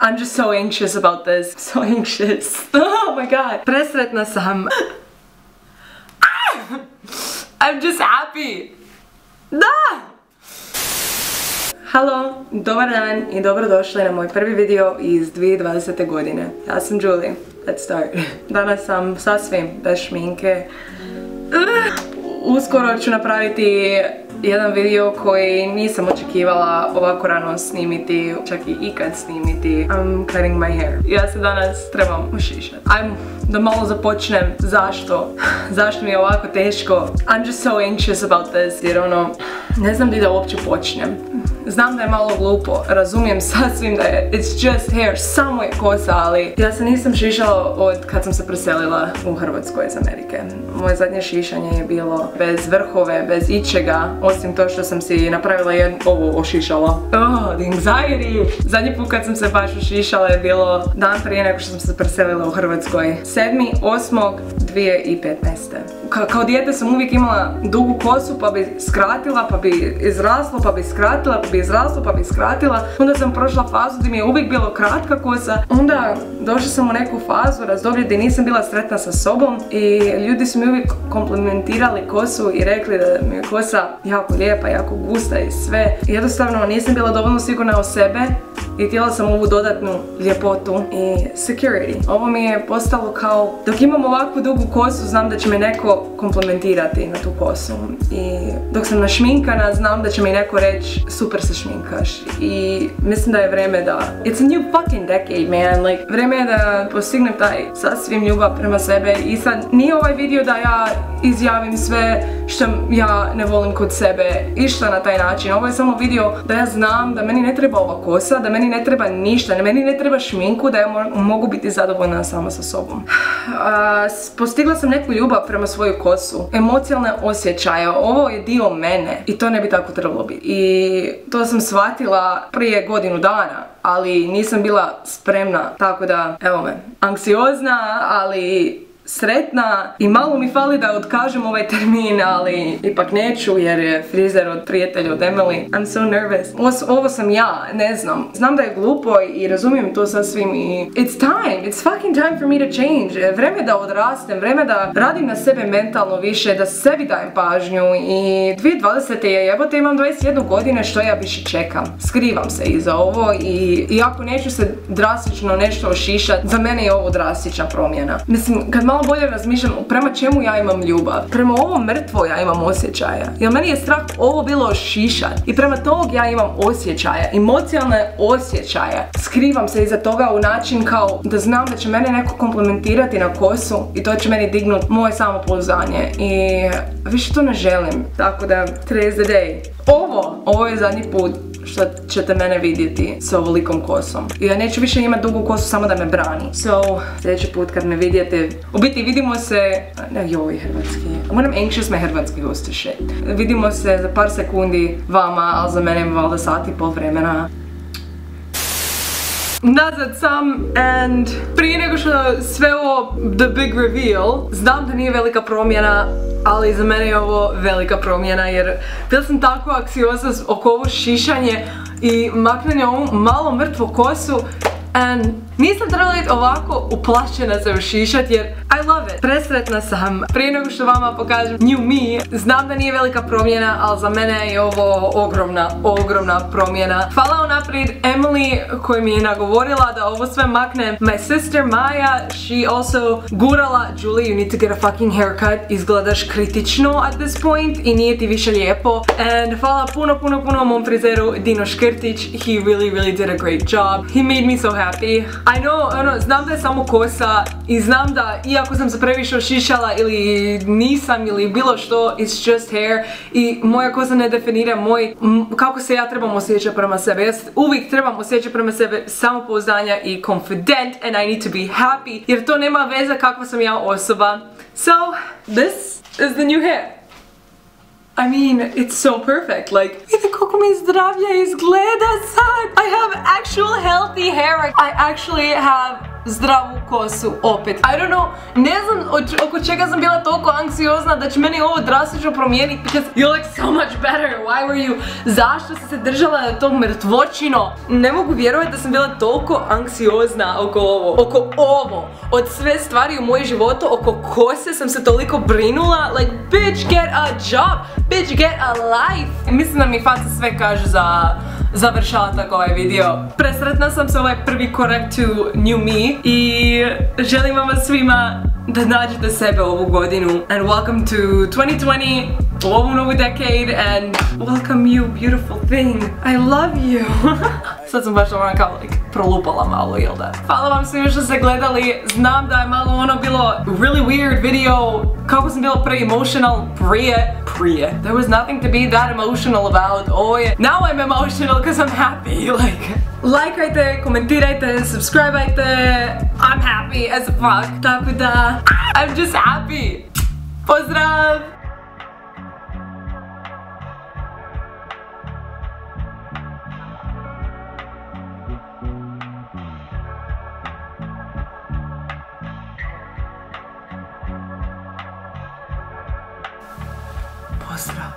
I'm just so anxious about this. So anxious. Oh my god. Presretna sam. I'm just happy. Da! Halo, dobar dan i dobrodošli na moj prvi video iz 2020. godine. Ja sam Julie. Let's start. Danas sam sasvim bez šminke. Uskoro ću napraviti jedan video koji nisam očekivala ovako rano snimiti, čak i ikad snimiti. I'm cutting my hair. Ja se danas trebam ušišati. Da malo započnem zašto mi je ovako teško. I'm just so anxious about this jer ne znam da uopće počnem. Znam da je malo glupo, razumijem sasvim da je it's just hair, samo je kosa, ali ja se nisam šišala od kad sam se preselila u Hrvatsku iz Amerike. Moje zadnje šišanje je bilo bez vrhove, bez ičega, osim to što sam si napravila ovo ošišala. The anxiety! Zadnji put kad sam se baš ošišala je bilo dan prije nego što sam se preselila u Hrvatskoj. 7.8.2015. Kao dijete sam uvijek imala dugu kosu pa bi skratila, pa bi izrasla, pa bi skratila, pa bi izrasla, pa bi skratila. Onda sam prošla fazu gdje mi je uvijek bilo kratka kosa. Onda došla sam u neku fazu razdoblje gdje nisam bila sretna sa sobom i ljudi su mi uvijek komplimentirali kosu i rekli da mi je kosa jako lijepa, jako gusta i sve. Jednostavno nisam bila dovoljno sigurna o sebe i htjela sam ovu dodatnu ljepotu i security. Ovo mi je postalo kao, dok imam ovakvu dugu kosu znam da će me neko komplimentirati na tu kosu. I dok sam našminkana znam da će mi neko reći super se šminkaš. I mislim da je vreme da it's a new fucking decade, man. Like, vreme je da postignem taj sasvim ljubav prema sebe. I sad nije ovaj video da ja izjavim sve što ja ne volim kod sebe, išta na taj način. Ovo je samo video da ja znam da meni ne treba ova kosa, da meni ne treba ništa, da meni ne treba šminku, da ja mogu biti zadovoljna sama sa sobom. Postigla sam neku ljubav prema svoju kosu, emocionalne osjećaje, ovo je dio mene i to ne bi tako trebalo biti. I to sam shvatila prije godinu dana, ali nisam bila spremna, tako da, evo me, anksiozna, ali sretna i malo mi fali da otkažem ovaj termin, ali ipak neću jer je frizer od prijatelja od Emily. I'm so nervous. Ovo sam ja, ne znam. Znam da je glupo i razumijem to sasvim i it's time, it's fucking time for me to change. Vreme da odrastem, vreme da radim na sebe mentalno više, da sebi dajem pažnju i 2020. je jebote, imam 21 godine, što ja više čekam. Skrivam se iza ovo i ako neću se drastično nešto ošišat, za mene je ovo drastična promjena. Mislim, kad malo bolje razmišljam prema čemu ja imam ljubav. Prema ovo mrtvo ja imam osjećaja. Jer meni je strah ovo bilo ošišat. I prema tog ja imam osjećaja. Emocionalne osjećaje. Skrivam se iza toga u način kao da znam da će mene neko komplimentirati na kosu i to će meni dignut moje samopouzdanje. I više to ne želim. Tako da, today's the day. Ovo je zadnji put što ćete mene vidjeti s ovolikom kosom. I ja neću više imati dugu kosu samo da me brani. So, sljedeći put kad me vidite, u biti vidimo se, joj hrvatski, when I'm anxious my hrvatski goes to shit. Vidimo se za par sekundi vama, ali za mene je valjda sat i pol vremena. Nazad sam and prije nego što sve ovo the big reveal, znam da nije velika promjena, ali za mene je ovo velika promjena jer bila sam tako anksiozna oko ovo šišanje i maknanje ovu malo mrtvu kosu and nisam trebala biti ovako uplašena za ušišat jer I love it. Presretna sam. Prije nego što vama pokažem new me, znam da nije velika promjena, ali za mene je ovo ogromna promjena. Hvala unaprijed Emily koja mi je nagovorila da ovo sve maknem. My sister Maja, she also gurala, Julie, you need to get a fucking haircut. Izgledaš kritično at this point i nije ti više lijepo. And hvala puno mom frizeru Dino Škrtić. He really did a great job. He made me so happy. I know, znam da je samo kosa i znam da iako sam se previše ošišala ili nisam ili bilo što, it's just hair i moja kosa ne definira kako se ja trebam osjećati prema sebe. Ja uvijek trebam osjećati prema sebe samopouzdanja i confident and I need to be happy jer to nema veze kakva sam ja osoba. So, this is the new hair. I mean, it's so perfect, like, vidi kako mi zdravlje izgleda sad. I have actual healthy hair. I actually have zdravu kosu opet. I don't know, ne znam oko čega sam bila toliko anksiozna da će meni ovo drastično promijeniti, because you look so much better, why were you, zašto si se držala tog mrtvočino? Ne mogu vjerovati da sam bila toliko anksiozna oko ovo, od sve stvari u mojem životu, oko kose sam se toliko brinula, like bitch get a job, bitch get a life. Mislim da mi faca sve kaže za završatak ovaj video. Presretna sam se ovaj prvi korak to new me i želim vam svima da nađete sebe ovu godinu. And welcome to 2020, u ovu novu decade, and welcome you beautiful thing. I love you. Sad sam baš ono kao prolupala malo, jel da? Hvala vam svima što ste gledali, znam da je malo ono bilo really weird video, kako sam bila pre-emotional, prije. There was nothing to be that emotional about. Now I'm emotional because I'm happy, like. Lajkajte, komentirajte, subscribeajte, I'm happy as fuck, tako da, I'm just happy. Pozdrav! Pozdrav!